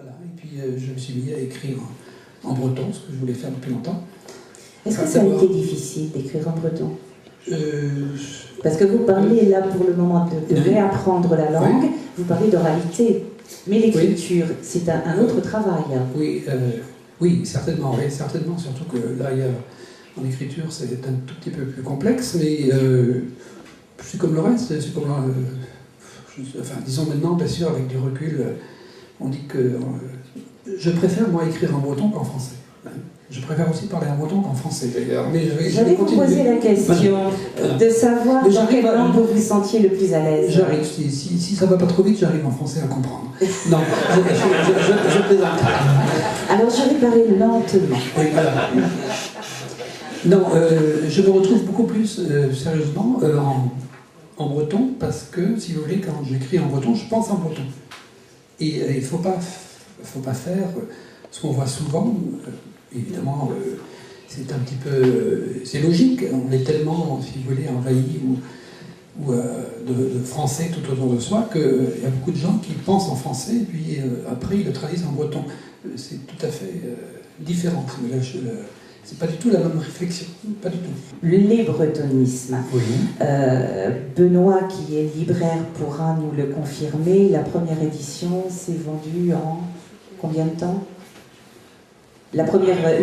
Voilà, et puis je me suis mis à écrire en breton, ce que je voulais faire depuis longtemps. Est-ce que ça a été difficile d'écrire en breton? Parce que vous parlez là pour le moment de réapprendre la langue, oui. Vous parlez d'oralité, mais l'écriture, oui. C'est un autre travail. Oui, oui, certainement, surtout que là, en écriture, c'est un tout petit peu plus complexe, mais c'est comme le reste, c'est comme enfin, disons maintenant, bien sûr, avec du recul, on dit que je préfère, moi, écrire en breton qu'en français. Je préfère aussi parler en breton qu'en français, d'ailleurs. J'allais vous poser la question de savoir dans quelle langue vous vous sentiez le plus à l'aise. J'arrive, si ça va pas trop vite, j'arrive en français à comprendre. Non, je plaisante. Alors, je vais parler lentement. Oui, voilà. Non, je me retrouve beaucoup plus sérieusement en breton, parce que, si vous voulez, quand j'écris en breton, je pense en breton. Et il ne faut pas faire ce qu'on voit souvent. Évidemment, c'est un petit peu... c'est logique, on est tellement, si vous voulez, envahi de français tout autour de soi qu'il y a beaucoup de gens qui pensent en français et puis après ils le traduisent en breton. C'est tout à fait différent. C'est pas du tout la même réflexion, pas du tout. Les bretonismes. Oui. Benoît, qui est libraire, pourra nous le confirmer. La première édition s'est vendue en combien de temps? Le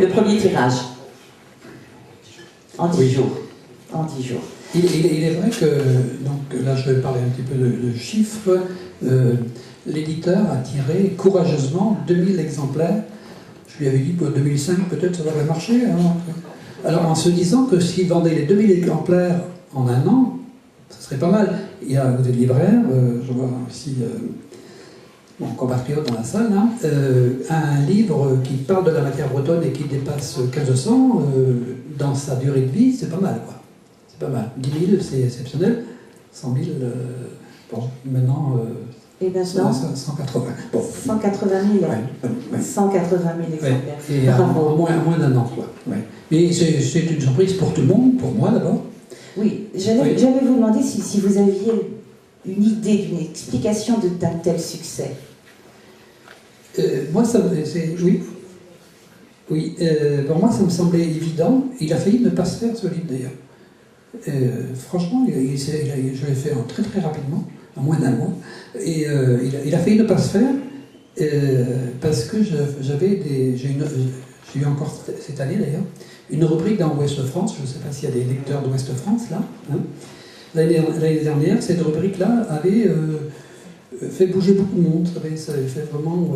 premier tirage. En 10 jours. En 10 jours. Il est vrai que, donc là je vais parler un petit peu de chiffres, l'éditeur a tiré courageusement 2000 exemplaires. Je lui avais dit pour 2005 peut-être ça devrait marcher. Alors en se disant que s'il vendait les 2000 exemplaires en un an, ça serait pas mal. Il y a des libraires, je vois ici mon compatriote dans la salle, hein, un livre qui parle de la matière bretonne et qui dépasse 1500, dans sa durée de vie, c'est pas mal, quoi. C'est pas mal. 10 000, c'est exceptionnel. 100 000, bon, maintenant... et maintenant 180. Bon. 180 000. Ouais. 180 000 exemplaires. Ouais. Et en moins d'un an, quoi. Ouais. Mais c'est une surprise pour tout le monde, pour moi d'abord. Oui, j'allais vous demander si vous aviez une idée, d'une explication d'un tel succès. Moi, oui. Oui, pour moi, ça me semblait évident. Il a failli ne pas se faire, ce livre, d'ailleurs. Franchement, je l'ai fait très très rapidement, en moins d'un mois. Et il a failli ne pas se faire parce que j'ai eu encore cette année, d'ailleurs, une rubrique dans Ouest France. Je ne sais pas s'il y a des lecteurs d'Ouest France, là. Hein. L'année dernière, cette rubrique-là avait fait bouger beaucoup de monde. Ça avait fait vraiment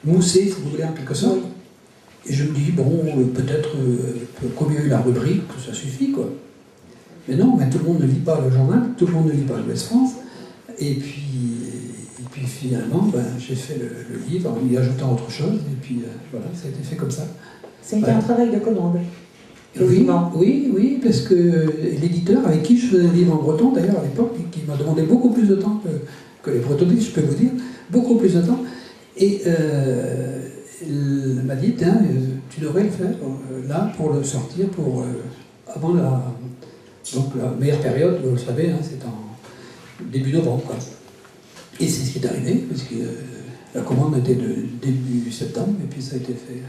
mousser, si vous voulez, en quelque sorte. Et je me dis, bon, peut-être comme il y a eu la rubrique, ça suffit, quoi. Mais non, mais tout le monde ne lit pas le journal, tout le monde ne lit pas l'Ouest France. Et puis finalement, j'ai fait le livre en y ajoutant autre chose. Et puis voilà, ça a été fait comme ça. C'était un travail de commande. Oui, parce que l'éditeur avec qui je faisais un livre en breton, d'ailleurs à l'époque, qui m'a demandé beaucoup plus de temps que les bretonistes, je peux vous dire, beaucoup plus de temps. Et il m'a dit, tiens, tu devrais le faire là pour le sortir avant la meilleure période, vous le savez, hein, c'est en début novembre, quoi. Et c'est ce qui est arrivé, parce que la commande était de début septembre, et puis ça a été fait